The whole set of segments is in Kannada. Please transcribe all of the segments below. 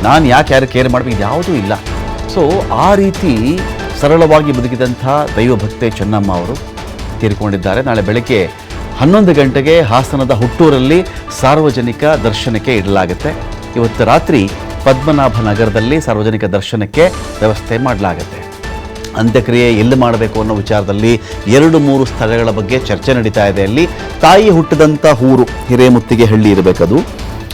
ನಾನು ಯಾಕೆ ಯಾರು ಕೇರ್ ಮಾಡಬೇಕು, ಯಾವುದೂ ಇಲ್ಲ. ಸೊ ಆ ರೀತಿ ಸರಳವಾಗಿ ಬದುಕಿದಂಥ ದೈವಭಕ್ತೆ ಚೆನ್ನಮ್ಮ ಅವರು ತೀರಿಕೊಂಡಿದ್ದಾರೆ. ನಾಳೆ ಬೆಳಗ್ಗೆ 11 ಗಂಟೆಗೆ ಹಾಸನದ ಹುಟ್ಟೂರಲ್ಲಿ ಸಾರ್ವಜನಿಕ ದರ್ಶನಕ್ಕೆ ಇಡಲಾಗುತ್ತೆ. ಇವತ್ತು ರಾತ್ರಿ ಪದ್ಮನಾಭ ನಗರದಲ್ಲಿ ಸಾರ್ವಜನಿಕ ದರ್ಶನಕ್ಕೆ ವ್ಯವಸ್ಥೆ ಮಾಡಲಾಗುತ್ತೆ. ಅಂತ್ಯಕ್ರಿಯೆ ಎಲ್ಲಿ ಮಾಡಬೇಕು ಅನ್ನೋ ವಿಚಾರದಲ್ಲಿ 2-3 ಸ್ಥಳಗಳ ಬಗ್ಗೆ ಚರ್ಚೆ ನಡೀತಾ ಇದೆ. ಅಲ್ಲಿ ತಾಯಿ ಹುಟ್ಟಿದಂಥ ಊರು ಹಿರೇಮುತ್ತಿಗೆಹಳ್ಳಿ ಇರಬೇಕದು.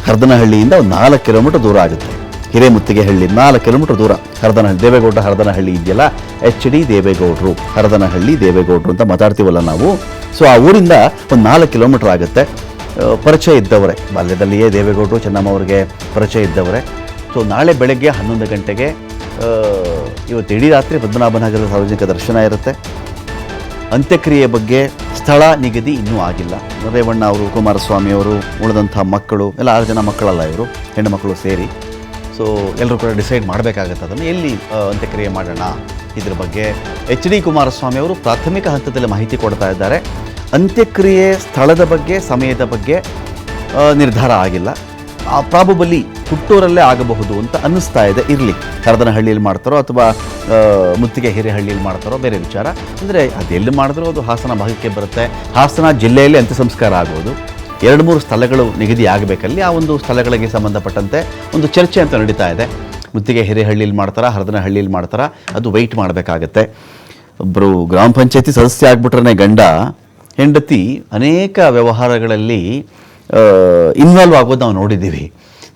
ಹರದನಹಳ್ಳಿಯಿಂದ ಒಂದು 4 ಕಿಲೋಮೀಟರ್ ದೂರ ಆಗುತ್ತೆ. ಹಿರೇಮುತ್ತಿಗೆಹಳ್ಳಿ 4 ಕಿಲೋಮೀಟರ್ ದೂರ. ಹರದನಹಳ್ಳಿ ದೇವೇಗೌಡ ಹರದನಹಳ್ಳಿ ಇದೆಯಲ್ಲ, HD ದೇವೇಗೌಡರು, ಹರದನಹಳ್ಳಿ ದೇವೇಗೌಡರು ಅಂತ ಮಾತಾಡ್ತೀವಲ್ಲ ನಾವು. ಸೊ ಆ ಊರಿಂದ ಒಂದು 4 ಕಿಲೋಮೀಟರ್ ಆಗುತ್ತೆ. ಪರಿಚಯ ಇದ್ದವರೇ, ಬಾಲ್ಯದಲ್ಲಿಯೇ ದೇವೇಗೌಡರು ಚೆನ್ನಮ್ಮ ಅವರಿಗೆ ಪರಿಚಯ ಇದ್ದವರೇ. ಸೊ ನಾಳೆ ಬೆಳಗ್ಗೆ 11 ಗಂಟೆಗೆ ಇವತ್ತು ಇಡೀ ರಾತ್ರಿ ಪದ್ಮನಾಭನಗರದ ಸಾರ್ವಜನಿಕ ದರ್ಶನ ಇರುತ್ತೆ. ಅಂತ್ಯಕ್ರಿಯೆ ಬಗ್ಗೆ ಸ್ಥಳ ನಿಗದಿ ಇನ್ನೂ ಆಗಿಲ್ಲ. ರೇವಣ್ಣ ಅವರು, ಕುಮಾರಸ್ವಾಮಿ ಅವರು, ಉಳಿದಂಥ ಮಕ್ಕಳು ಎಲ್ಲ 6 ಜನ ಮಕ್ಕಳಲ್ಲ ಇವರು, ಹೆಣ್ಣು ಮಕ್ಕಳು ಸೇರಿ. ಸೊ ಎಲ್ಲರೂ ಕೂಡ ಡಿಸೈಡ್ ಮಾಡಬೇಕಾಗತ್ತೆ ಅದನ್ನು ಎಲ್ಲಿ ಅಂತ್ಯಕ್ರಿಯೆ ಮಾಡೋಣ. ಇದ್ರ ಬಗ್ಗೆ HD ಕುಮಾರಸ್ವಾಮಿ ಅವರು ಪ್ರಾಥಮಿಕ ಹಂತದಲ್ಲಿ ಮಾಹಿತಿ ಕೊಡ್ತಾ ಇದ್ದಾರೆ. ಅಂತ್ಯಕ್ರಿಯೆ ಸ್ಥಳದ ಬಗ್ಗೆ, ಸಮಯದ ಬಗ್ಗೆ ನಿರ್ಧಾರ ಆಗಿಲ್ಲ. ಪ್ರಾಬಬಲಿ ಹುಟ್ಟೂರಲ್ಲೇ ಆಗಬಹುದು ಅಂತ ಅನ್ನಿಸ್ತಾ ಇದೆ. ಇರಲಿ, ಹರದನಹಳ್ಳಿಯಲ್ಲಿ ಮಾಡ್ತಾರೋ ಅಥವಾ ಮುತ್ತಿಗೆ ಹಿರೇಹಳ್ಳಿಯಲ್ಲಿ ಮಾಡ್ತಾರೋ ಬೇರೆ ವಿಚಾರ. ಅಂದರೆ ಅದೆಲ್ಲಿ ಮಾಡಿದ್ರೂ ಅದು ಹಾಸನ ಭಾಗಕ್ಕೆ ಬರುತ್ತೆ. ಹಾಸನ ಜಿಲ್ಲೆಯಲ್ಲಿ ಅಂತ್ಯ ಸಂಸ್ಕಾರ ಆಗೋದು. 2-3 ಸ್ಥಳಗಳು ನಿಗದಿ ಆಗಬೇಕಲ್ಲಿ. ಆ ಒಂದು ಸ್ಥಳಗಳಿಗೆ ಸಂಬಂಧಪಟ್ಟಂತೆ ಒಂದು ಚರ್ಚೆ ಅಂತ ನಡೀತಾ ಇದೆ. ಮುತ್ತಿಗೆ ಹಿರೇಹಳ್ಳಿಯಲ್ಲಿ ಮಾಡ್ತಾರಾ, ಹರದನಹಳ್ಳಿಯಲ್ಲಿ ಮಾಡ್ತಾರಾ, ಅದು ವೆಯ್ಟ್ ಮಾಡಬೇಕಾಗತ್ತೆ. ಒಬ್ಬರು ಗ್ರಾಮ ಪಂಚಾಯತಿ ಸದಸ್ಯ ಆಗಿಬಿಟ್ರೆ ಗಂಡ ಹೆಂಡತಿ ಅನೇಕ ವ್ಯವಹಾರಗಳಲ್ಲಿ ಇನ್ವಾಲ್ವ್ ಆಗೋದು ನಾವು ನೋಡಿದ್ದೀವಿ.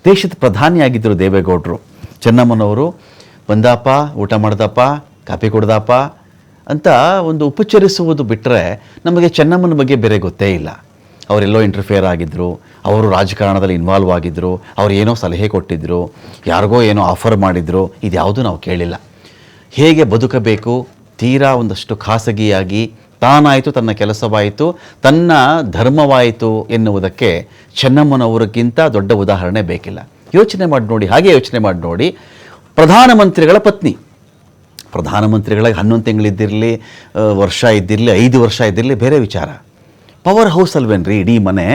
ದೇಶದ ಪ್ರಧಾನಿಯಾಗಿದ್ದರು ದೇವೇಗೌಡರು. ಚೆನ್ನಮ್ಮನವರು ಬಂದಪ್ಪ, ಊಟ ಮಾಡ್ದಪ್ಪ, ಕಾಫಿ ಕುಡ್ದಪ್ಪ ಅಂತ ಒಂದು ಉಪಚರಿಸುವುದು ಬಿಟ್ಟರೆ ನಮಗೆ ಚೆನ್ನಮ್ಮನ ಬಗ್ಗೆ ಬೇರೆ ಗೊತ್ತೇ ಇಲ್ಲ. ಅವರೆಲ್ಲೋ ಇಂಟರ್ಫಿಯರ್ ಆಗಿದ್ದರು, ಅವರು ರಾಜಕಾರಣದಲ್ಲಿ ಇನ್ವಾಲ್ವ್ ಆಗಿದ್ದರು, ಅವ್ರು ಏನೋ ಸಲಹೆ ಕೊಟ್ಟಿದ್ದರು, ಯಾರಿಗೋ ಏನೋ ಆಫರ್ ಮಾಡಿದರು, ಇದ್ಯಾವುದೂ ನಾವು ಕೇಳಿಲ್ಲ. ಹೇಗೆ ಬದುಕಬೇಕು, ತೀರಾ ಒಂದಷ್ಟು ಖಾಸಗಿಯಾಗಿ ತಾನಾಯಿತು, ತನ್ನ ಕೆಲಸವಾಯಿತು, ತನ್ನ ಧರ್ಮವಾಯಿತು ಎನ್ನುವುದಕ್ಕೆ ಚೆನ್ನಮ್ಮನವರಿಗಿಂತ ದೊಡ್ಡ ಉದಾಹರಣೆ ಬೇಕಿಲ್ಲ. ಯೋಚನೆ ಮಾಡಿ ನೋಡಿ, ಹಾಗೆ ಯೋಚನೆ ಮಾಡಿ ನೋಡಿ. ಪ್ರಧಾನಮಂತ್ರಿಗಳ ಪತ್ನಿ, ಪ್ರಧಾನಮಂತ್ರಿಗಳಿಗೆ 11 ತಿಂಗಳಿದ್ದಿರಲಿ, ವರ್ಷ ಇದ್ದಿರಲಿ, 5 ವರ್ಷ ಇದ್ದಿರಲಿ, ಬೇರೆ ವಿಚಾರ. ಪವರ್ ಹೌಸ್ ಅಲ್ವೇನ್ರಿ ಇಡೀ ಮನೆ.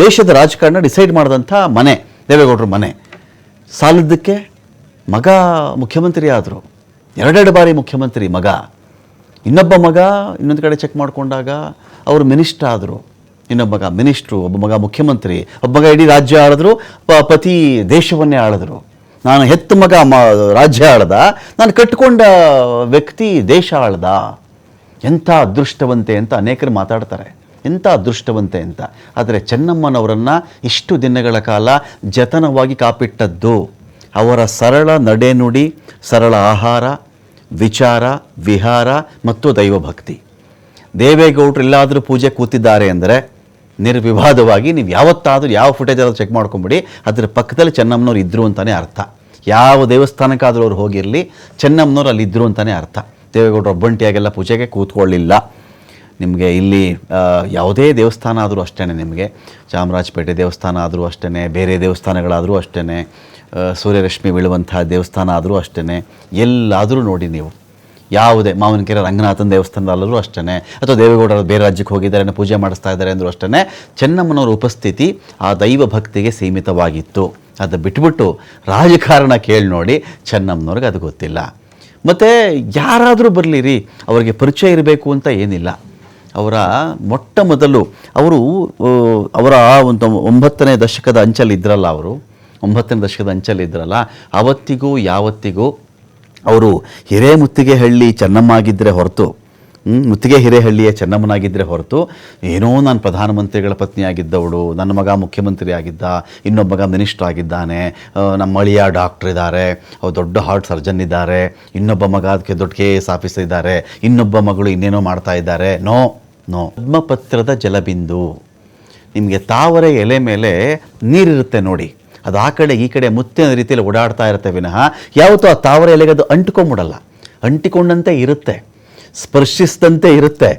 ದೇಶದ ರಾಜಕಾರಣ ಡಿಸೈಡ್ ಮಾಡಿದಂಥ ಮನೆ ದೇವೇಗೌಡರ ಮನೆ. ಸಾಲದ್ದಕ್ಕೆ ಮಗ ಮುಖ್ಯಮಂತ್ರಿ ಆದರು, 2 ಬಾರಿ ಮುಖ್ಯಮಂತ್ರಿ ಮಗ. ಇನ್ನೊಬ್ಬ ಮಗ ಇನ್ನೊಂದು ಕಡೆ ಚೆಕ್ ಮಾಡಿಕೊಂಡಾಗ ಅವರು ಮಿನಿಸ್ಟರ್ ಆದರು. ಇನ್ನೊಬ್ಬ ಮಗ ಮಿನಿಸ್ಟ್ರು, ಒಬ್ಬ ಮಗ ಮುಖ್ಯಮಂತ್ರಿ, ಒಬ್ಬ ಮಗ ಇಡೀ ರಾಜ್ಯ ಆಳಿದ್ರು, ಪತಿ ದೇಶವನ್ನೇ ಆಳಿದ್ರು. ನಾನು ಹೆತ್ತ ಮಗ ರಾಜ್ಯ ಆಳ್ದ, ನಾನು ಕಟ್ಟಿಕೊಂಡ ವ್ಯಕ್ತಿ ದೇಶ ಆಳ್ದ. ಎಂಥ ಅದೃಷ್ಟವಂತೆ ಅಂತ ಅನೇಕರು ಮಾತಾಡ್ತಾರೆ, ಎಂಥ ಅದೃಷ್ಟವಂತೆ ಅಂತ. ಆದರೆ ಚೆನ್ನಮ್ಮನವರನ್ನು ಇಷ್ಟು ದಿನಗಳ ಕಾಲ ಜತನವಾಗಿ ಕಾಪಿಟ್ಟದ್ದು ಅವರ ಸರಳ ನಡೆನುಡಿ, ಸರಳ ಆಹಾರ, ವಿಚಾರ, ವಿಹಾರ ಮತ್ತು ದೈವಭಕ್ತಿ. ದೇವೇಗೌಡರು ಎಲ್ಲಾದರೂ ಪೂಜೆ ಕೂತಿದ್ದಾರೆ ಅಂದರೆ ನಿರ್ವಿವಾದವಾಗಿ ನೀವು ಯಾವತ್ತಾದರೂ ಯಾವ ಫುಟೇಜ್ ಆದರೂ ಚೆಕ್ ಮಾಡ್ಕೊಂಬಿಡಿ, ಅದರ ಪಕ್ಕದಲ್ಲಿ ಚೆನ್ನಮ್ಮನವ್ರು ಇದ್ದರು ಅಂತಲೇ ಅರ್ಥ. ಯಾವ ದೇವಸ್ಥಾನಕ್ಕಾದರೂ ಅವ್ರು ಹೋಗಿರಲಿ, ಚೆನ್ನಮ್ಮನವ್ರು ಅಲ್ಲಿ ಇದ್ದರು ಅಂತಲೇ ಅರ್ಥ. ದೇವೇಗೌಡರು ಒಬ್ಬಂಟಿಯಾಗೆಲ್ಲ ಪೂಜೆಗೆ ಕೂತ್ಕೊಳ್ಳಿಲ್ಲ. ನಿಮಗೆ ಇಲ್ಲಿ ಯಾವುದೇ ದೇವಸ್ಥಾನ ಆದರೂ ಅಷ್ಟೇ, ನಿಮಗೆ ಚಾಮರಾಜಪೇಟೆ ದೇವಸ್ಥಾನ ಆದರೂ ಅಷ್ಟೇ, ಬೇರೆ ದೇವಸ್ಥಾನಗಳಾದರೂ ಅಷ್ಟೇ, ಸೂರ್ಯರಶ್ಮಿ ಬೀಳುವಂಥ ದೇವಸ್ಥಾನ ಆದರೂ ಅಷ್ಟೇ, ಎಲ್ಲಾದರೂ ನೋಡಿ ನೀವು. ಯಾವುದೇ ಮಾವನಕೆರೆ ರಂಗನಾಥನ ದೇವಸ್ಥಾನದಲ್ಲೂ ಅಷ್ಟೇ, ಅಥವಾ ದೇವೇಗೌಡರು ಬೇರೆ ರಾಜ್ಯಕ್ಕೆ ಹೋಗಿದ್ದಾರೆ, ಪೂಜೆ ಮಾಡಿಸ್ತಾ ಇದ್ದಾರೆ ಅಂದರೂ ಅಷ್ಟೇ, ಚೆನ್ನಮ್ಮನವರ ಉಪಸ್ಥಿತಿ ಆ ದೈವ ಭಕ್ತಿಗೆ ಸೀಮಿತವಾಗಿತ್ತು. ಅದು ಬಿಟ್ಬಿಟ್ಟು ರಾಜಕಾರಣ ಕೇಳಿ ನೋಡಿ, ಚೆನ್ನಮ್ಮನವ್ರಿಗೆ ಅದು ಗೊತ್ತಿಲ್ಲ. ಮತ್ತು ಯಾರಾದರೂ ಬರಲಿರಿ, ಅವರಿಗೆ ಪರಿಚಯ ಇರಬೇಕು ಅಂತ ಏನಿಲ್ಲ. ಅವರ ಮೊಟ್ಟ ಮೊದಲು ಅವರ ಒಂದು 9ನೇ ದಶಕದ ಅಂಚಲಿದ್ರಲ್ಲ, ಅವರು 9ನೇ ದಶಕದ ಅಂಚಲಿದ್ರಲ್ಲ, ಅವತ್ತಿಗೂ ಯಾವತ್ತಿಗೂ ಅವರು ಹಿರೇಮುತ್ತಿಗೆಹಳ್ಳಿ ಚೆನ್ನಮ್ಮ ಆಗಿದ್ದರೆ ಹೊರತು, ಮುತ್ತಿಗೆ ಹಿರೇಹಳ್ಳಿಯ ಚೆನ್ನಮ್ಮನಾಗಿದ್ದರೆ ಹೊರತು, ಏನೋ ನಾನು ಪ್ರಧಾನಮಂತ್ರಿಗಳ ಪತ್ನಿಯಾಗಿದ್ದವಳು, ನನ್ನ ಮಗ ಮುಖ್ಯಮಂತ್ರಿ ಆಗಿದ್ದ, ಇನ್ನೊಬ್ಬ ಮಗ ಮಿನಿಸ್ಟರ್ ಆಗಿದ್ದಾನೆ, ನಮ್ಮ ಅಳಿಯ ಡಾಕ್ಟ್ರ್ ಇದ್ದಾರೆ, ಅವ್ರು ದೊಡ್ಡ ಹಾರ್ಟ್ ಸರ್ಜನ್ ಇದ್ದಾರೆ, ಇನ್ನೊಬ್ಬ ಮಗ ಅದಕ್ಕೆ ದೊಡ್ಡ KS ಆಫೀಸರ್ ಇದ್ದಾರೆ, ಇನ್ನೊಬ್ಬ ಮಗಳು ಇನ್ನೇನೋ ಮಾಡ್ತಾ ಇದ್ದಾರೆ. No no. ಪದ್ಮಪತ್ರದ ಜಲಬಿಂದು. ನಿಮಗೆ ತಾವರೆ ಎಲೆ ಮೇಲೆ ನೀರಿರುತ್ತೆ ನೋಡಿ, ಅದು ಆ ಕಡೆ ಈ ಕಡೆ ಮುತ್ತಿನ ರೀತಿಯಲ್ಲಿ ಓಡಾಡ್ತಾ ಇರುತ್ತೆ ವಿನಃ ಯಾವತ್ತೂ ಆ ತಾವರೆ ಎಲೆಗೆ ಅದು ಅಂಟಿಕೊಂಬಿಡಲ್ಲ. ಅಂಟಿಕೊಂಡಂತೆ ಇರುತ್ತೆ, ಸ್ಪರ್ಶಿಸಿದಂತೆ ಇರುತ್ತೆ,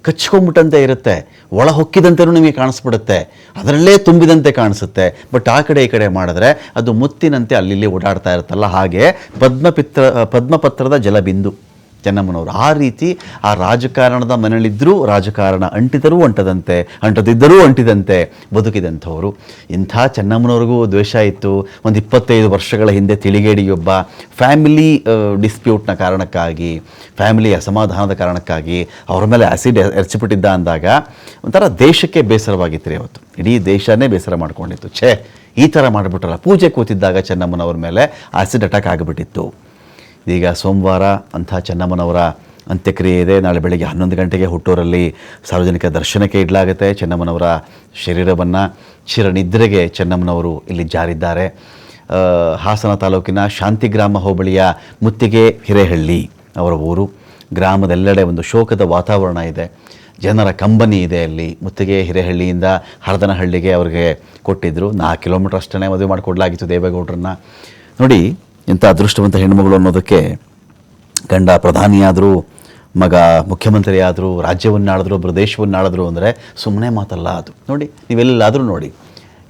ಕಚ್ಕೊಂಬಿಟ್ಟಂತೆ ಇರುತ್ತೆ, ಒಳ ಹೊಕ್ಕಿದಂತೆಯೂ ನಿಮಗೆ ಕಾಣಿಸ್ಬಿಡುತ್ತೆ, ಅದರಲ್ಲೇ ತುಂಬಿದಂತೆ ಕಾಣಿಸುತ್ತೆ. ಬಟ್ ಆ ಕಡೆ ಈ ಕಡೆ ಮಾಡಿದ್ರೆ ಅದು ಮುತ್ತಿನಂತೆ ಅಲ್ಲಿ ಓಡಾಡ್ತಾ ಇರುತ್ತಲ್ಲ, ಹಾಗೆ ಪದ್ಮಪತ್ರದ ಜಲಬಿಂದು. ಚೆನ್ನಮ್ಮನವರು. ಆ ರೀತಿ ಆ ರಾಜಕಾರಣದ ಮನೆಯಲ್ಲಿದ್ದರೂ ರಾಜಕಾರಣ ಅಂಟಿದರೂ ಅಂಟದಿದ್ದರೂ ಅಂಟಿದಂತೆ ಬದುಕಿದಂಥವರು. ಇಂಥ ಚೆನ್ನಮ್ಮನವ್ರಿಗೂ ದ್ವೇಷ ಇತ್ತು. ಒಂದು 25 ವರ್ಷಗಳ ಹಿಂದೆ ತಿಳಿಗೇಡಿಯೊಬ್ಬ ಫ್ಯಾಮಿಲಿ ಡಿಸ್ಪ್ಯೂಟ್ನ ಕಾರಣಕ್ಕಾಗಿ, ಫ್ಯಾಮಿಲಿ ಅಸಮಾಧಾನದ ಕಾರಣಕ್ಕಾಗಿ ಅವ್ರ ಮೇಲೆ ಆ್ಯಸಿಡ್ ಎರಚಿಬಿಟ್ಟಿದ್ದ ಅಂದಾಗ ಒಂಥರ ದೇಶಕ್ಕೆ ಬೇಸರವಾಗಿತ್ತು ರೀ. ಅವತ್ತು ಇಡೀ ದೇಶನೇ ಬೇಸರ ಮಾಡ್ಕೊಂಡಿತ್ತು. ಈ ಥರ ಮಾಡಿಬಿಟ್ರಲ್ಲ. ಪೂಜೆ ಕೂತಿದ್ದಾಗ ಚೆನ್ನಮ್ಮನವ್ರ ಮೇಲೆ ಆ್ಯಸಿಡ್ ಅಟ್ಯಾಕ್ ಆಗಿಬಿಟ್ಟಿತ್ತು. ಈಗ ಸೋಮವಾರ ಅಂಥ ಚೆನ್ನಮ್ಮನವರ ಅಂತ್ಯಕ್ರಿಯೆ ಇದೆ. ನಾಳೆ ಬೆಳಗ್ಗೆ 11 ಗಂಟೆಗೆ ಹುಟ್ಟೂರಲ್ಲಿ ಸಾರ್ವಜನಿಕ ದರ್ಶನಕ್ಕೆ ಇಡಲಾಗುತ್ತೆ. ಚೆನ್ನಮ್ಮನವರ ಶರೀರವನ್ನು ಚಿರನಿದ್ರೆಗೆ ಚೆನ್ನಮ್ಮನವರು ಇಲ್ಲಿ ಜಾರಿದ್ದಾರೆ. ಹಾಸನ ತಾಲೂಕಿನ ಶಾಂತಿಗ್ರಾಮ ಹೋಬಳಿಯ ಮುತ್ತಿಗೆ ಹಿರೇಹಳ್ಳಿ ಅವರ ಊರು. ಗ್ರಾಮದೆಲ್ಲೆಡೆ ಒಂದು ಶೋಕದ ವಾತಾವರಣ ಇದೆ, ಜನರ ಕಂಬನಿ ಇದೆ. ಅಲ್ಲಿ ಮುತ್ತಿಗೆ ಹಿರೇಹಳ್ಳಿಯಿಂದ ಹರದನಹಳ್ಳಿಗೆ ಅವ್ರಿಗೆ ಕೊಟ್ಟಿದ್ದರು. 4 ಕಿಲೋಮೀಟರ್ ಅಷ್ಟೇ ಮದುವೆ ಮಾಡಿಕೊಡ್ಲಾಗಿತ್ತು ದೇವೇಗೌಡರನ್ನ. ನೋಡಿ ಇಂಥ ಅದೃಷ್ಟವಂತ ಹೆಣ್ಣುಮಗಳು ಅನ್ನೋದಕ್ಕೆ ಗಂಡ ಪ್ರಧಾನಿಯಾದರೂ, ಮಗ ಮುಖ್ಯಮಂತ್ರಿ ಆದರೂ, ರಾಜ್ಯವನ್ನಾಳಿದ್ರು, ಪ್ರದೇಶವನ್ನಾಳಿದ್ರು ಅಂದರೆ ಸುಮ್ಮನೆ ಮಾತಲ್ಲ ಅದು. ನೋಡಿ ನೀವೆಲ್ಲಾದರೂ ನೋಡಿ,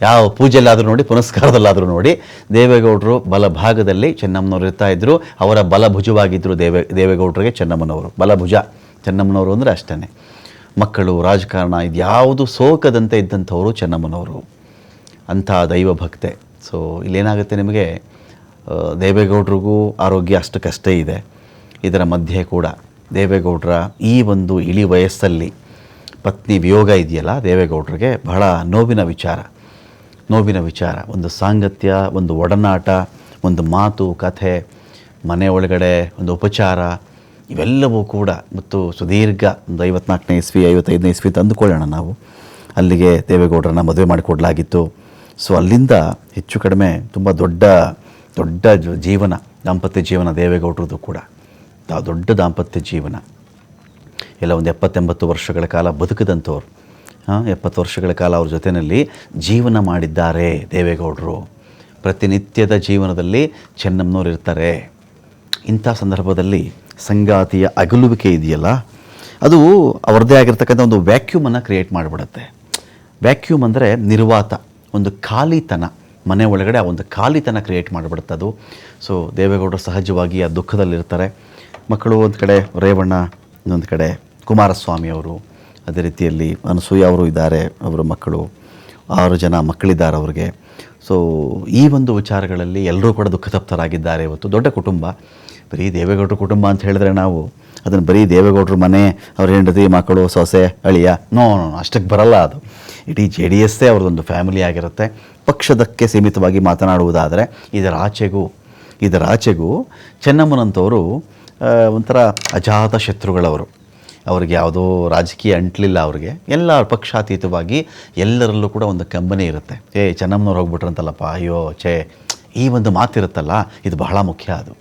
ಯಾವ ಪೂಜೆಯಲ್ಲಾದರೂ ನೋಡಿ, ಪುನಸ್ಕಾರದಲ್ಲಾದರೂ ನೋಡಿ, ದೇವೇಗೌಡರು ಬಲಭಾಗದಲ್ಲಿ ಚೆನ್ನಮ್ಮನವರು ಇರ್ತಾಯಿದ್ರು. ಅವರ ಬಲಭುಜವಾಗಿದ್ದರು ದೇವೇಗೌಡರಿಗೆ ಚೆನ್ನಮ್ಮನವರು. ಬಲಭುಜ ಚೆನ್ನಮ್ಮನವರು ಅಂದರೆ ಅಷ್ಟೇ. ಮಕ್ಕಳು, ರಾಜಕಾರಣ ಇದ್ಯಾವುದು ಸೋಕದಂತೆ ಇದ್ದಂಥವರು ಚೆನ್ನಮ್ಮನವರು. ಅಂಥ ದೈವ ಭಕ್ತೆ. ಸೊ ಇಲ್ಲೇನಾಗುತ್ತೆ, ನಿಮಗೆ ದೇವೇಗೌಡರಿಗೂ ಆರೋಗ್ಯ ಅಷ್ಟಕ್ಕಷ್ಟೇ ಇದೆ. ಇದರ ಮಧ್ಯೆ ಕೂಡ ದೇವೇಗೌಡರ ಈ ಒಂದು ಇಳಿ ವಯಸ್ಸಲ್ಲಿ ಪತ್ನಿ ವಿಯೋಗ ಇದೆಯಲ್ಲ, ದೇವೇಗೌಡರಿಗೆ ಬಹಳ ನೋವಿನ ವಿಚಾರ. ಒಂದು ಸಾಂಗತ್ಯ, ಒಂದು ಒಡನಾಟ, ಒಂದು ಮಾತು ಕಥೆ, ಮನೆ ಒಳಗಡೆ ಒಂದು ಉಪಚಾರ, ಇವೆಲ್ಲವೂ ಕೂಡ ಮತ್ತು ಸುದೀರ್ಘ ಒಂದು 54ನೇ ಇಸ್ವಿ 55ನೇ ಇಸ್ವಿ ತಂದುಕೊಳ್ಳೋಣ ನಾವು. ಅಲ್ಲಿಗೆ ದೇವೇಗೌಡರನ್ನ ಮದುವೆ ಮಾಡಿಕೊಡ್ಲಾಗಿತ್ತು. ಸೊ ಅಲ್ಲಿಂದ ಹೆಚ್ಚು ಕಡಿಮೆ ತುಂಬ ದೊಡ್ಡ ಜೀವನ, ದಾಂಪತ್ಯ ಜೀವನ ದೇವೇಗೌಡರದ್ದು ಕೂಡ ದೊಡ್ಡ ದಾಂಪತ್ಯ ಜೀವನ. ಎಲ್ಲ ಒಂದು 70-80 ವರ್ಷಗಳ ಕಾಲ ಬದುಕಿದಂಥವ್ರು. 70 ವರ್ಷಗಳ ಕಾಲ ಅವ್ರ ಜೊತೆಯಲ್ಲಿ ಜೀವನ ಮಾಡಿದ್ದಾರೆ ದೇವೇಗೌಡರು. ಪ್ರತಿನಿತ್ಯದ ಜೀವನದಲ್ಲಿ ಚೆನ್ನಮ್ಮನವ್ರು ಇರ್ತಾರೆ. ಇಂಥ ಸಂದರ್ಭದಲ್ಲಿ ಸಂಗಾತಿಯ ಅಗಲುವಿಕೆ ಇದೆಯಲ್ಲ, ಅದು ಅವರದೇ ಆಗಿರ್ತಕ್ಕಂಥ ಒಂದು ವ್ಯಾಕ್ಯೂಮನ್ನು ಕ್ರಿಯೇಟ್ ಮಾಡಿಬಿಡುತ್ತೆ. ವ್ಯಾಕ್ಯೂಮ್ ಅಂದರೆ ನಿರ್ವಾತ, ಒಂದು ಖಾಲಿತನ, ಮನೆ ಒಳಗಡೆ ಆ ಒಂದು ಖಾಲಿತನ ಕ್ರಿಯೇಟ್ ಮಾಡಿಬಿಡುತ್ತೆ ಅದು. ಸೊ ದೇವೇಗೌಡರು ಸಹಜವಾಗಿ ಆ ದುಃಖದಲ್ಲಿರ್ತಾರೆ. ಮಕ್ಕಳು ಒಂದು ಕಡೆ ರೇವಣ್ಣ, ಇನ್ನೊಂದು ಕಡೆ ಕುಮಾರಸ್ವಾಮಿ ಅವರು, ಅದೇ ರೀತಿಯಲ್ಲಿ ಅನಸೂಯ ಅವರು ಇದ್ದಾರೆ, ಅವರ ಮಕ್ಕಳು 6 ಜನ ಮಕ್ಕಳಿದ್ದಾರೆ ಅವ್ರಿಗೆ. ಸೊ ಈ ಒಂದು ವಿಚಾರಗಳಲ್ಲಿ ಎಲ್ಲರೂ ಕೂಡ ದುಃಖತಪ್ತರಾಗಿದ್ದಾರೆ. ಇವತ್ತು ದೊಡ್ಡ ಕುಟುಂಬ, ಬರೀ ದೇವೇಗೌಡರ ಕುಟುಂಬ ಅಂತ ಹೇಳಿದ್ರೆ ನಾವು ಅದನ್ನು ಬರೀ ದೇವೇಗೌಡರ ಮನೆ, ಅವ್ರ ಹೆಂಡತಿ, ಮಕ್ಕಳು, ಸೊಸೆ, ಅಳಿಯ, ನೋ ಅಷ್ಟಕ್ಕೆ ಬರಲ್ಲ. ಅದು ಇಡೀ JDS ಅವ್ರದ್ದೊಂದು ಫ್ಯಾಮಿಲಿ ಆಗಿರುತ್ತೆ. ಪಕ್ಷದಕ್ಕೆ ಸೀಮಿತವಾಗಿ ಮಾತನಾಡುವುದಾದರೆ ಇದರ ಆಚೆಗೂ ಚೆನ್ನಮ್ಮನಂತವರು ಒಂಥರ ಅಜಾತ ಶತ್ರುಗಳವರು. ಅವ್ರಿಗೆ ಯಾವುದೋ ರಾಜಕೀಯ ಅಂಟಲಿಲ್ಲ ಅವ್ರಿಗೆ. ಎಲ್ಲ ಪಕ್ಷಾತೀತವಾಗಿ ಎಲ್ಲರಲ್ಲೂ ಕೂಡ ಒಂದು ಕಂಬನಿ ಇರುತ್ತೆ. ಚೆನ್ನಮ್ಮನವ್ರು ಹೋಗ್ಬಿಟ್ರಂತಲ್ಲಪ್ಪ, ಅಯ್ಯೋ ಈ ಒಂದು ಮಾತಿರುತ್ತಲ್ಲ, ಇದು ಬಹಳ ಮುಖ್ಯ. ಅದು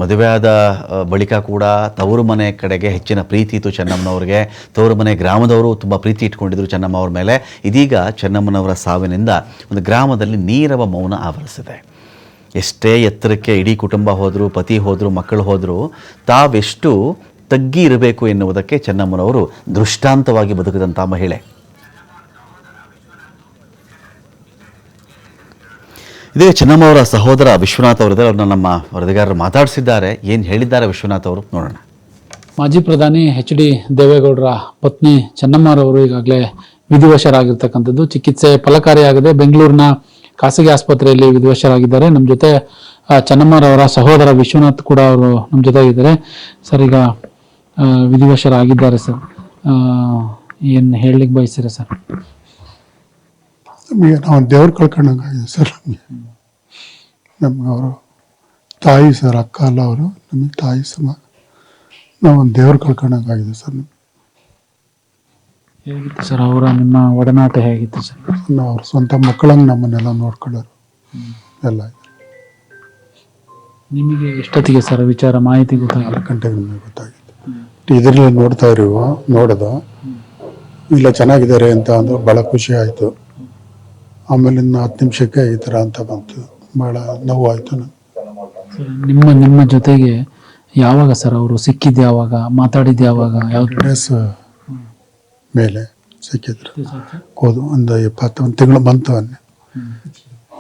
ಮದುವೆಯಾದ ಬಳಿಕ ಕೂಡ ತವರು ಮನೆ ಕಡೆಗೆ ಹೆಚ್ಚಿನ ಪ್ರೀತಿ ಇತ್ತು ಚೆನ್ನಮ್ಮನವ್ರಿಗೆ. ತವರು ಮನೆ ಗ್ರಾಮದವರು ತುಂಬ ಪ್ರೀತಿ ಇಟ್ಕೊಂಡಿದ್ರು ಚೆನ್ನಮ್ಮ ಅವ್ರ ಮೇಲೆ. ಇದೀಗ ಚೆನ್ನಮ್ಮನವರ ಸಾವಿನಿಂದ ಒಂದು ಗ್ರಾಮದಲ್ಲಿ ನೀರವ ಮೌನ ಆವರಿಸಿದೆ. ಎಷ್ಟೇ ಎತ್ತರಕ್ಕೆ ಇಡೀ ಕುಟುಂಬ ಹೋದರೂ, ಪತಿ ಹೋದರೂ, ಮಕ್ಕಳು ಹೋದರೂ, ತಾವೆಷ್ಟು ತಗ್ಗಿ ಇರಬೇಕು ಎನ್ನುವುದಕ್ಕೆ ಚೆನ್ನಮ್ಮನವರು ದೃಷ್ಟಾಂತವಾಗಿ ಬದುಕಿದಂಥ ಮಹಿಳೆ. ಇದೇ ಚೆನ್ನಮ್ಮವರ ಸಹೋದರ ವಿಶ್ವನಾಥ್ ಅವರಿದ್ದಾರೆ. ಅವ್ರನ್ನ ನಮ್ಮ ವರದಿಗಾರರು ಮಾತಾಡಿಸಿದ್ದಾರೆ. ಏನು ಹೇಳಿದ್ದಾರೆ ವಿಶ್ವನಾಥ್ ಅವರು ನೋಡೋಣ. ಮಾಜಿ ಪ್ರಧಾನಿ HD ದೇವೇಗೌಡರ ಪತ್ನಿ ಚೆನ್ನಮ್ಮರವರು ಈಗಾಗಲೇ ವಿಧಿವಶರಾಗಿರ್ತಕ್ಕಂಥದ್ದು. ಚಿಕಿತ್ಸೆ ಫಲಕಾರಿಯಾಗದೆ ಬೆಂಗಳೂರಿನ ಖಾಸಗಿ ಆಸ್ಪತ್ರೆಯಲ್ಲಿ ವಿಧಿವಶರಾಗಿದ್ದಾರೆ. ನಮ್ಮ ಜೊತೆ ಚೆನ್ನಮ್ಮರವರ ಸಹೋದರ ವಿಶ್ವನಾಥ್ ಕೂಡ ಅವರು ನಮ್ಮ ಜೊತೆ ಇದ್ದಾರೆ. ಸರ್, ಈಗ ವಿಧಿವಶರಾಗಿದ್ದಾರೆ ಸರ್, ಏನು ಹೇಳಲಿಕ್ಕೆ ಬಯಸ್ತೀರಾ ಸರ್? ನಮಗೆ ನಾವು ದೇವ್ರು ಕಳ್ಕೊಂಡಂಗಾಗಿದೆ ಸರ್. ನಮ್ಗೆ ಅವರು ತಾಯಿ ಸರ್, ಅಕ್ಕ ಅಲ್ಲ ಅವರು, ನಮಗೆ ತಾಯಿ ಸಮ. ನಾವು ಒಂದು ದೇವ್ರು ಕಳ್ಕೊಂಡಂಗಾಗಿದೆ ಸರ್. ಹೇಗಿತ್ತು ಸರ್ ಅವರ ನಿಮ್ಮ ಒಡನಾಟ ಹೇಗಿತ್ತು ಸರ್? ನಾವು ಅವ್ರ ಸ್ವಂತ ಮಕ್ಕಳಂಗೆ ನಮ್ಮನ್ನೆಲ್ಲ ನೋಡ್ಕೊಳ್ಳೋರು ಎಲ್ಲ. ನಿಮಗೆ ಎಷ್ಟೊತ್ತಿಗೆ ಸರ್ ವಿಚಾರ ಮಾಹಿತಿ ಗೊತ್ತಾಗಿಲ್ಲ? 4 ಗಂಟೆಗೆ ನಮಗೆ ಗೊತ್ತಾಗಿತ್ತು. ಇದರಲ್ಲಿ ನೋಡ್ತಾ ನೋಡೋದು ಇಲ್ಲ ಚೆನ್ನಾಗಿದ್ದಾರೆ ಅಂತ ಅಂದ್ರೆ ಭಾಳ ಖುಷಿ ಆಯಿತು. ಆಮೇಲೆ ಇನ್ನು 10 ನಿಮಿಷಕ್ಕೆ ಈ ಥರ ಅಂತ ಬಂತು. ಭಾಳ ನೋವು ಆಯಿತು. ನಿಮ್ಮ ಜೊತೆಗೆ ಯಾವಾಗ ಸರ್ ಅವರು ಸಿಕ್ಕಿದ್ದು? ಯಾವಾಗ ಮಾತಾಡಿದ್ದು? ಯಾವಾಗ? ಯಾವ ಡೇಸ್ ಮೇಲೆ ಸಿಕ್ಕಿದ್ರು. ಒಂದು 21 ತಿಂಗಳು ಬಂತು ಅನ್ನೆ,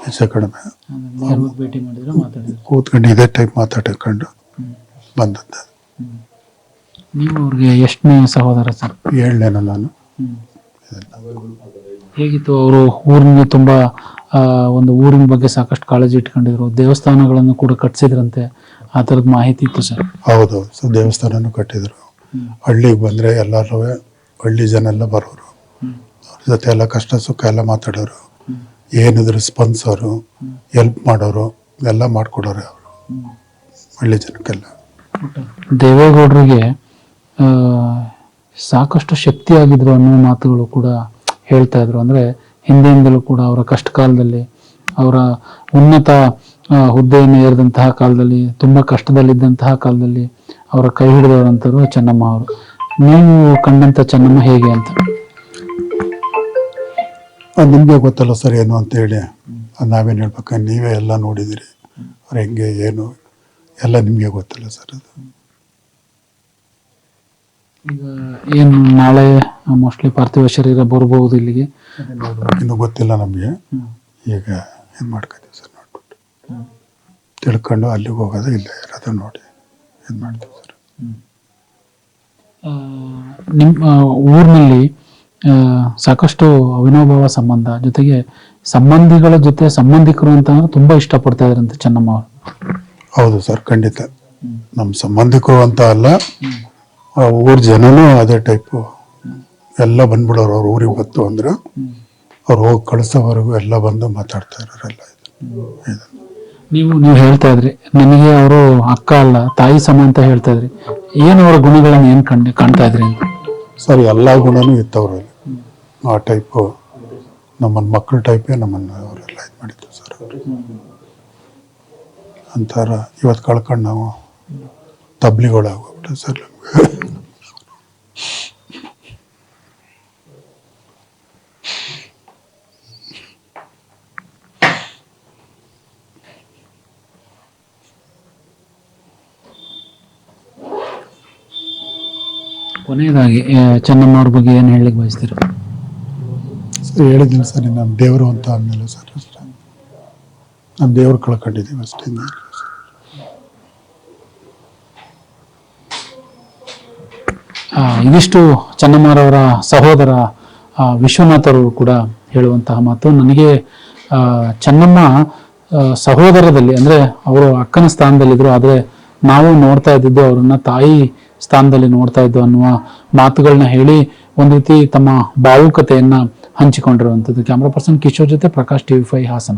ಹೆಚ್ಚು ಕಡಿಮೆ. ಭೇಟಿ ಮಾಡಿದ್ರೆ ಮಾತಾಡಿದ್ರು, ಕೂತ್ಕೊಂಡು ಇದೇ ಟೈಪ್ ಮಾತಾಡ್ಕೊಂಡು ಬಂದದ್ದು. ನೀವು ಅವ್ರಿಗೆ ಎಷ್ಟನೇ ಸಹೋದರ ಸರ್? 7ನೇನು ನಾನು. ಹೇಗಿತ್ತು ಅವರು ಊರಿನ ತುಂಬಾ ಒಂದು ಊರಿನ ಬಗ್ಗೆ ಸಾಕಷ್ಟು ಕಾಳಜಿ ಇಟ್ಕೊಂಡಿದ್ರು, ದೇವಸ್ಥಾನಗಳನ್ನು ಕೂಡ ಕಟ್ಸಿದ್ರಂತೆ, ಆ ಥರದ ಮಾಹಿತಿ ಇತ್ತು ಸರ್? ಹೌದು, ದೇವಸ್ಥಾನನೂ ಕಟ್ಟಿದ್ರು. ಹಳ್ಳಿಗೆ ಬಂದರೆ ಎಲ್ಲರೂ ಹಳ್ಳಿ ಜನ ಎಲ್ಲ ಬರೋರು, ಅವ್ರ ಜೊತೆ ಎಲ್ಲ ಕಷ್ಟ ಸುಖ ಎಲ್ಲ ಮಾತಾಡೋರು, ಏನಿದ್ರು ಸ್ಪಂದಿಸೋರು, ಹೆಲ್ಪ್ ಮಾಡೋರು, ಎಲ್ಲ ಮಾಡಿಕೊಡೋರು ಅವರು ಹಳ್ಳಿ ಜನಕ್ಕೆಲ್ಲ. ದೇವೇಗೌಡರಿಗೆ ಸಾಕಷ್ಟು ಶಕ್ತಿಯಾಗಿದ್ರು ಅನ್ನೋ ಮಾತುಗಳು ಕೂಡ ಹೇಳ್ತಾ ಇದ್ರು. ಅಂದ್ರೆ ಹಿಂದೆಯಿಂದಲೂ ಕೂಡ ಅವರ ಕಷ್ಟ ಕಾಲದಲ್ಲಿ, ಅವರ ಉನ್ನತ ಹುದ್ದೆಯನ್ನು ಏರಿದಂತಹ ಕಾಲದಲ್ಲಿ, ತುಂಬಾ ಕಷ್ಟದಲ್ಲಿದ್ದಂತಹ ಕಾಲದಲ್ಲಿ ಅವರ ಕೈ ಹಿಡಿದವರಂತರು ಚೆನ್ನಮ್ಮ ಅವರು. ನೀವು ಕಂಡಂತ ಚೆನ್ನಮ್ಮ ಹೇಗೆ ಅಂತ? ನಿಮಗೆ ಗೊತ್ತಲ್ಲ ಸರ್ ಏನು ಅಂತೇಳಿ, ನಾವೇನು ಹೇಳ್ಬೇಕಂದ್ರೆ ನೀವೇ ಎಲ್ಲ ನೋಡಿದಿರಿ, ಅವ್ರು ಹೆಂಗೆ ಏನು ಎಲ್ಲ ನಿಮಗೆ ಗೊತ್ತಲ್ಲ ಸರ್. ಅದು ಈಗ ಏನು ನಾಳೆ ಮೋಸ್ಟ್ಲಿ ಪಾರ್ಥಿವ ಶರೀರ ಬರ್ಬೋದು ಇಲ್ಲಿಗೆ, ಇನ್ನೂ ಗೊತ್ತಿಲ್ಲ ನಮಗೆ. ಈಗ ಏನು ಮಾಡ್ಕೊತೀವಿ ಸರ್, ನೋಡ್ಬಿಟ್ಟು ತಿಳ್ಕೊಂಡು ಅಲ್ಲಿಗೆ ಹೋಗೋದು, ಇಲ್ಲೇ ಇರೋದು ನೋಡಿ ಏನು ಮಾಡ್ತೀವಿ ಸರ್. ನಿಮ್ಮ ಊರಿನಲ್ಲಿ ಸಾಕಷ್ಟು ಅವಿನಾಭಾವ ಸಂಬಂಧ, ಜೊತೆಗೆ ಸಂಬಂಧಿಗಳ ಜೊತೆ ಸಂಬಂಧಿಕರು ಅಂತ ತುಂಬಾ ಇಷ್ಟಪಡ್ತಾ ಇದ್ರಂತೆ ಚೆನ್ನಮ್ಮ ಅವರು. ಹೌದು ಸರ್, ಖಂಡಿತ. ನಮ್ಮ ಸಂಬಂಧಿಕರು ಅಂತ ಅಲ್ಲ, ಊರ ಜನನೂ ಅದೇ ಟೈಪು. ಎಲ್ಲ ಬಂದ್ಬಿಡೋರು ಅವ್ರ ಊರಿಗೆ ಗೊತ್ತು ಅಂದ್ರೆ, ಅವ್ರು ಹೋಗಿ ಕಳಿಸೋವರೆಗೂ ಎಲ್ಲ ಬಂದು ಮಾತಾಡ್ತಾ ಇರೋರೆಲ್ಲ. ನೀವು ಹೇಳ್ತಾ ಇದ್ರಿ, ನನಗೆ ಅವರು ಅಕ್ಕ ಅಲ್ಲ ತಾಯಿ ಸಮ ಅಂತ ಹೇಳ್ತಾ ಇದ್ರಿ. ಏನು ಅವರ ಗುಣಗಳನ್ನ ಏನು ಕಾಣ್ತಾ ಇದ್ರಿ ಅಂತ? ಸರ್, ಎಲ್ಲ ಗುಣನೂ ಇತ್ತವ್ರಲ್ಲಿ. ಆ ಟೈಪು ನಮ್ಮನ್ನ ಮಕ್ಕಳ ಟೈಪೇ ನಮ್ಮನ್ನು ಅವರೆಲ್ಲ ಇದು ಮಾಡಿದ್ದು ಸರ್. ಅವರು ಅಂತಾರ ಇವತ್ತು ಕಳ್ಕೊಂಡು ನಾವು ತಬ್ಲಿಗಳಾಗೋಗ್ಬಿಟ್ಟು ಸರ್. ಕೊನೆಯದಾಗಿ ಚೆನ್ನಮ್ಮ ಅವ್ರ ಬಗ್ಗೆ ಏನು ಹೇಳಲಿಕ್ಕೆ ಬಯಸ್ತೀರ? ಸರ್, ಹೇಳಿದ್ದೀನಿ ಸರ್, ನಮ್ಮ ದೇವರು ಅಂತ ಆದಮೇಲೆ ಸರ್ ಅಷ್ಟೇ, ನಮ್ಮ ದೇವ್ರು ಕಳ್ಕೊಂಡಿದ್ದೀವಿ ಅಷ್ಟೇ. ಇದಿಷ್ಟು ಚೆನ್ನಮ್ಮರವರ ಸಹೋದರ ವಿಶ್ವನಾಥರು ಕೂಡ ಹೇಳುವಂತಹ ಮಾತು. ನನಗೆ ಚೆನ್ನಮ್ಮ ಸಹೋದರದಲ್ಲಿ ಅಂದ್ರೆ ಅವರು ಅಕ್ಕನ ಸ್ಥಾನದಲ್ಲಿದ್ರು, ಆದರೆ ನಾವು ನೋಡ್ತಾ ಇದ್ದಿದ್ದು ಅವರನ್ನ ತಾಯಿ ಸ್ಥಾನದಲ್ಲಿ ನೋಡ್ತಾ ಇದ್ದು ಅನ್ನುವ ಮಾತುಗಳನ್ನ ಹೇಳಿ ಒಂದು ರೀತಿ ತಮ್ಮ ಭಾವುಕತೆಯನ್ನ ಹಂಚಿಕೊಂಡಿರುವಂಥದ್ದು. ಕ್ಯಾಮ್ರಾ ಪರ್ಸನ್ ಕಿಶೋರ್ ಜೊತೆ ಪ್ರಕಾಶ್, TV5 ಹಾಸನ.